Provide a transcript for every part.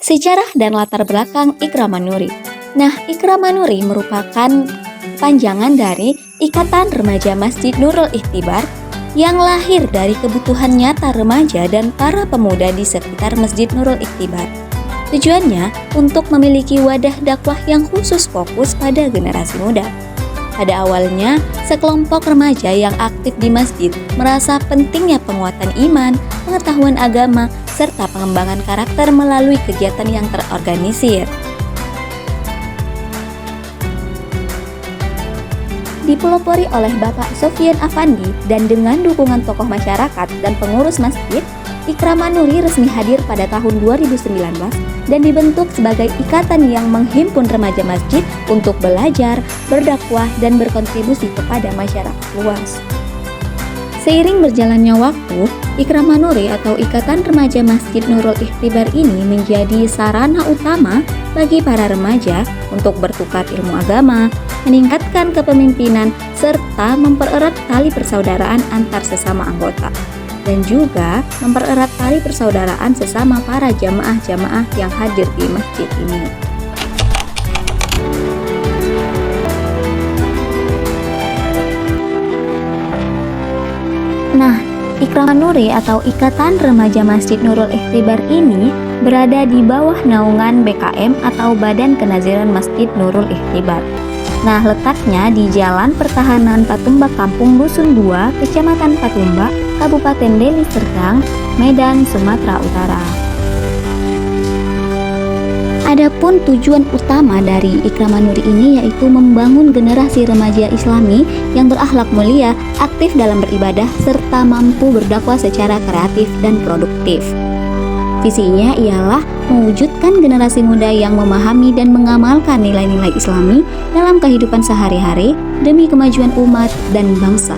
Sejarah dan latar belakang Ikraman Nuri. Nah, Ikraman Nuri merupakan panjangan dari Ikatan Remaja Masjid Nurul Ikhtibar yang lahir dari kebutuhan nyata remaja dan para pemuda di sekitar Masjid Nurul Ikhtibar. Tujuannya untuk memiliki wadah dakwah yang khusus fokus pada generasi muda. Pada awalnya, sekelompok remaja yang aktif di masjid merasa pentingnya penguatan iman, pengetahuan agama, serta pengembangan karakter melalui kegiatan yang terorganisir. Dipelopori oleh Bapak Sofyan Afandi dan dengan dukungan tokoh masyarakat dan pengurus masjid, Ikraman Nuri resmi hadir pada tahun 2019 dan dibentuk sebagai ikatan yang menghimpun remaja masjid untuk belajar, berdakwah, dan berkontribusi kepada masyarakat luas. Seiring berjalannya waktu, Ikraman Nuri atau Ikatan Remaja Masjid Nurul Ikhtibar ini menjadi sarana utama bagi para remaja untuk bertukar ilmu agama, meningkatkan kepemimpinan, serta mempererat tali persaudaraan antar sesama anggota, dan juga mempererat tali persaudaraan sesama para jamaah-jamaah yang hadir di masjid ini. Nah, Ikraman Nuri atau Ikatan Remaja Masjid Nurul Ikhtibar ini berada di bawah naungan BKM atau Badan Kenaziran Masjid Nurul Ikhtibar. Nah, letaknya di Jalan Pertahanan Patumba Kampung Dusun 2, Kecamatan Patumba, Kabupaten Deli Serdang, Medan, Sumatera Utara. Adapun tujuan utama dari Ikraman Nuri ini yaitu membangun generasi remaja Islami yang berakhlak mulia, aktif dalam beribadah, serta mampu berdakwah secara kreatif dan produktif. Visinya ialah mewujudkan generasi muda yang memahami dan mengamalkan nilai-nilai Islami dalam kehidupan sehari-hari demi kemajuan umat dan bangsa.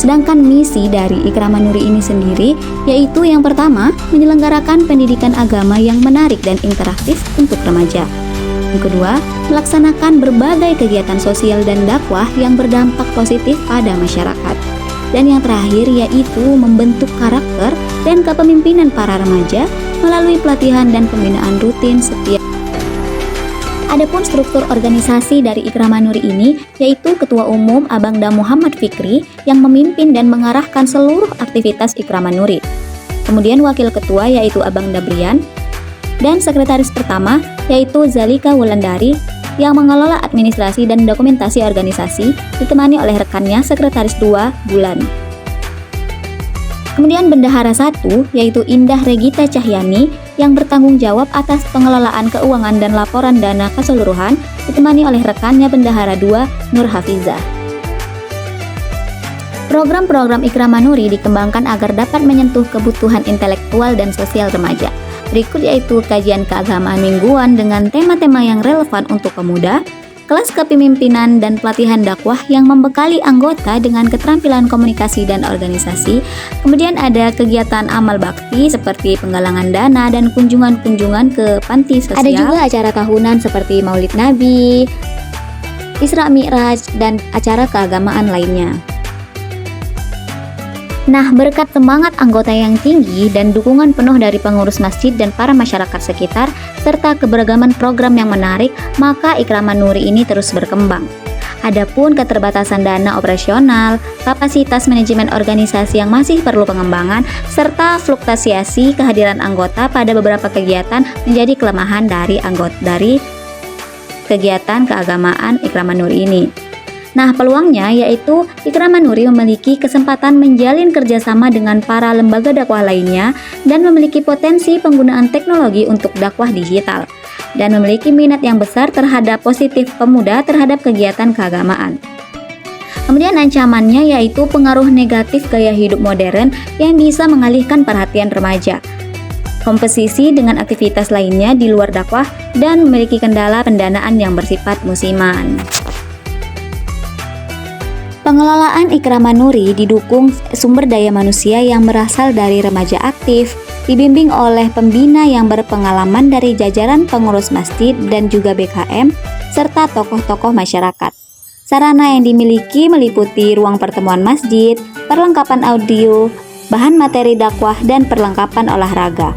Sedangkan misi dari Ikraman Nuri ini sendiri yaitu yang pertama, menyelenggarakan pendidikan agama yang menarik dan interaktif untuk remaja. Yang kedua, melaksanakan berbagai kegiatan sosial dan dakwah yang berdampak positif pada masyarakat. Dan yang terakhir yaitu membentuk karakter dan kepemimpinan para remaja melalui pelatihan dan pembinaan rutin setiap. Adapun struktur organisasi dari Ikraman Nuri ini yaitu Ketua Umum Abangda Muhammad Fikri yang memimpin dan mengarahkan seluruh aktivitas Ikraman Nuri. Kemudian Wakil Ketua yaitu Abangda Brian dan Sekretaris pertama yaitu Zalika Wulandari yang mengelola administrasi dan dokumentasi organisasi ditemani oleh rekannya Sekretaris 2 Bulan. Kemudian Bendahara 1 yaitu Indah Regita Cahyani yang bertanggung jawab atas pengelolaan keuangan dan laporan dana keseluruhan ditemani oleh rekannya Bendahara 2 Nur Hafizah. Program-program Ikraman Nuri dikembangkan agar dapat menyentuh kebutuhan intelektual dan sosial remaja. Berikut yaitu kajian keagamaan mingguan dengan tema-tema yang relevan untuk pemuda, kelas kepemimpinan dan pelatihan dakwah yang membekali anggota dengan keterampilan komunikasi dan organisasi. Kemudian ada kegiatan amal bakti seperti penggalangan dana dan kunjungan-kunjungan ke panti sosial. Ada juga acara tahunan seperti Maulid Nabi, Isra Mi'raj, dan acara keagamaan lainnya. Nah, berkat semangat anggota yang tinggi dan dukungan penuh dari pengurus masjid dan para masyarakat sekitar, serta keberagaman program yang menarik, maka Ikraman Nuri ini terus berkembang. Adapun keterbatasan dana operasional, kapasitas manajemen organisasi yang masih perlu pengembangan, serta fluktuasi kehadiran anggota pada beberapa kegiatan menjadi kelemahan dari kegiatan keagamaan Ikraman Nuri ini. Nah, peluangnya yaitu Ikraman Nuri memiliki kesempatan menjalin kerjasama dengan para lembaga dakwah lainnya dan memiliki potensi penggunaan teknologi untuk dakwah digital dan memiliki minat yang besar terhadap positif pemuda terhadap kegiatan keagamaan. Kemudian ancamannya yaitu pengaruh negatif gaya hidup modern yang bisa mengalihkan perhatian remaja, kompetisi dengan aktivitas lainnya di luar dakwah, dan memiliki kendala pendanaan yang bersifat musiman. Pengelolaan Ikraman Nuri didukung sumber daya manusia yang berasal dari remaja aktif, dibimbing oleh pembina yang berpengalaman dari jajaran pengurus masjid dan juga BKM, serta tokoh-tokoh masyarakat. Sarana yang dimiliki meliputi ruang pertemuan masjid, perlengkapan audio, bahan materi dakwah, dan perlengkapan olahraga.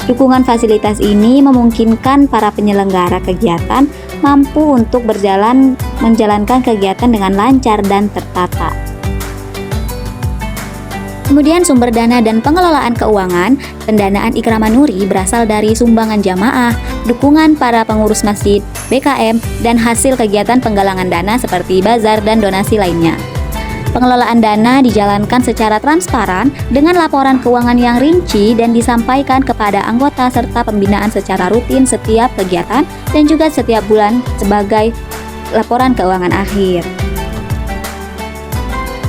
Dukungan fasilitas ini memungkinkan para penyelenggara kegiatan mampu untuk menjalankan kegiatan dengan lancar dan tertata. Kemudian sumber dana dan pengelolaan keuangan. Pendanaan Ikraman Nuri berasal dari sumbangan jamaah, dukungan para pengurus masjid, BKM, dan hasil kegiatan penggalangan dana seperti bazar dan donasi lainnya. Pengelolaan dana dijalankan secara transparan dengan laporan keuangan yang rinci dan disampaikan kepada anggota serta pembinaan secara rutin setiap kegiatan dan juga setiap bulan sebagai laporan keuangan akhir.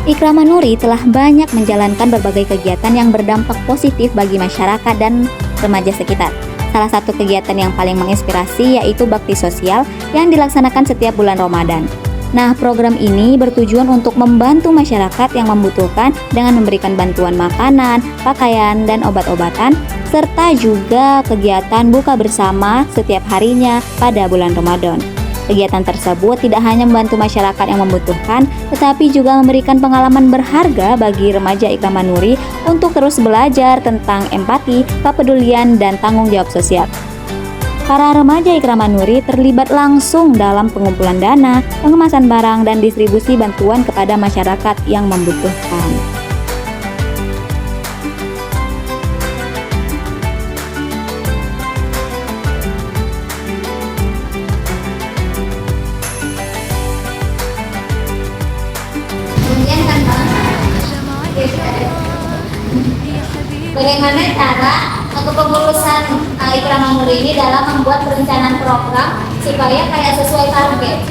Ikraman Nuri telah banyak menjalankan berbagai kegiatan yang berdampak positif bagi masyarakat dan remaja sekitar. Salah satu kegiatan yang paling menginspirasi yaitu bakti sosial yang dilaksanakan setiap bulan Ramadan. Nah, program ini bertujuan untuk membantu masyarakat yang membutuhkan dengan memberikan bantuan makanan, pakaian, dan obat-obatan, serta juga kegiatan buka bersama setiap harinya pada bulan Ramadan. Kegiatan tersebut tidak hanya membantu masyarakat yang membutuhkan, tetapi juga memberikan pengalaman berharga bagi remaja Ikraman Nuri untuk terus belajar tentang empati, kepedulian, dan tanggung jawab sosial. Para remaja Ikraman Nuri terlibat langsung dalam pengumpulan dana, pengemasan barang, dan distribusi bantuan kepada masyarakat yang membutuhkan. Bagaimana cara untuk pengurusan Ikraman Nuri ini dalam membuat perencanaan program supaya kayak sesuai target.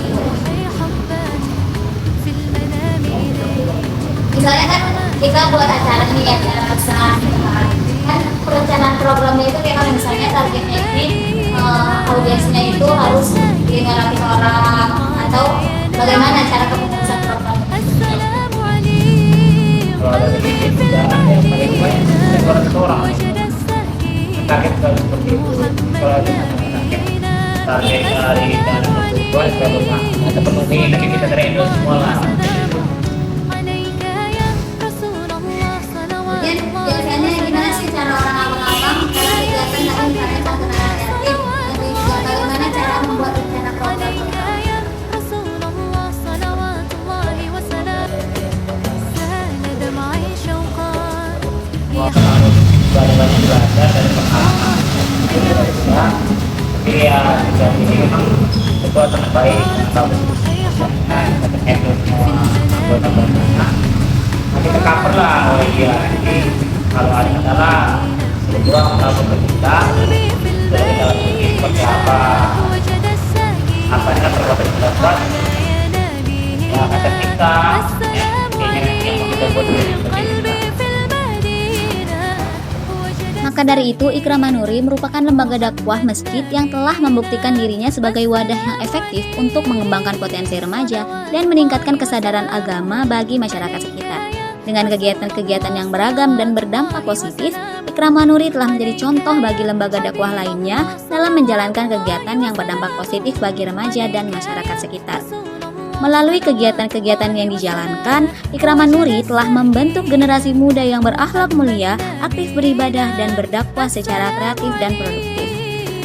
Misalnya kan kita buat acara nih, acara besar, kan perencanaan programnya itu kayak misalnya targetnya ini audiensnya itu harus 500 orang, atau bagaimana cara pengurusan program? Kalau ada sedikit yang paling baik 200 orang. Target kalau seperti itu, kalau ada target dari dana pertumbuhan kalau ada penuhi nanti kita training semua lah. Kemudian biasanya gimana sih cara orang awam-awam kalau kegiatan dalam karya kreatif, tapi juga bagaimana cara membuat rencana program? Harus banyak belajar dari pengalaman tapi ya sejauh ini memang itu sangat baik kalau terkait semua anggota-anggota kita cover lah. Oh iya, jadi kalau ada masalah berdua melapor ke kita, sudah kita lakukan seperti apa yang perbuatan kita buat ya kata kita ya yang kita buat seperti itu. Maka dari itu, Ikraman Nuri merupakan lembaga dakwah masjid yang telah membuktikan dirinya sebagai wadah yang efektif untuk mengembangkan potensi remaja dan meningkatkan kesadaran agama bagi masyarakat sekitar. Dengan kegiatan-kegiatan yang beragam dan berdampak positif, Ikraman Nuri telah menjadi contoh bagi lembaga dakwah lainnya dalam menjalankan kegiatan yang berdampak positif bagi remaja dan masyarakat sekitar. Melalui kegiatan-kegiatan yang dijalankan, Ikraman Nuri telah membentuk generasi muda yang berakhlak mulia, aktif beribadah, dan berdakwah secara kreatif dan produktif.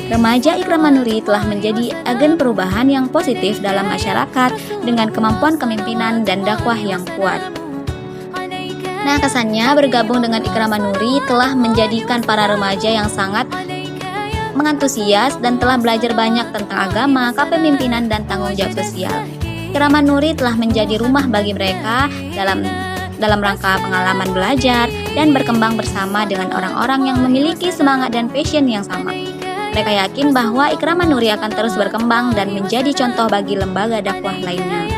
Remaja Ikraman Nuri telah menjadi agen perubahan yang positif dalam masyarakat dengan kemampuan kepemimpinan dan dakwah yang kuat. Nah, kesannya bergabung dengan Ikraman Nuri telah menjadikan para remaja yang sangat mengantusias dan telah belajar banyak tentang agama, kepemimpinan, dan tanggung jawab sosial. Ikraman Nuri telah menjadi rumah bagi mereka dalam rangka pengalaman belajar dan berkembang bersama dengan orang-orang yang memiliki semangat dan passion yang sama. Mereka yakin bahwa Ikraman Nuri akan terus berkembang dan menjadi contoh bagi lembaga dakwah lainnya.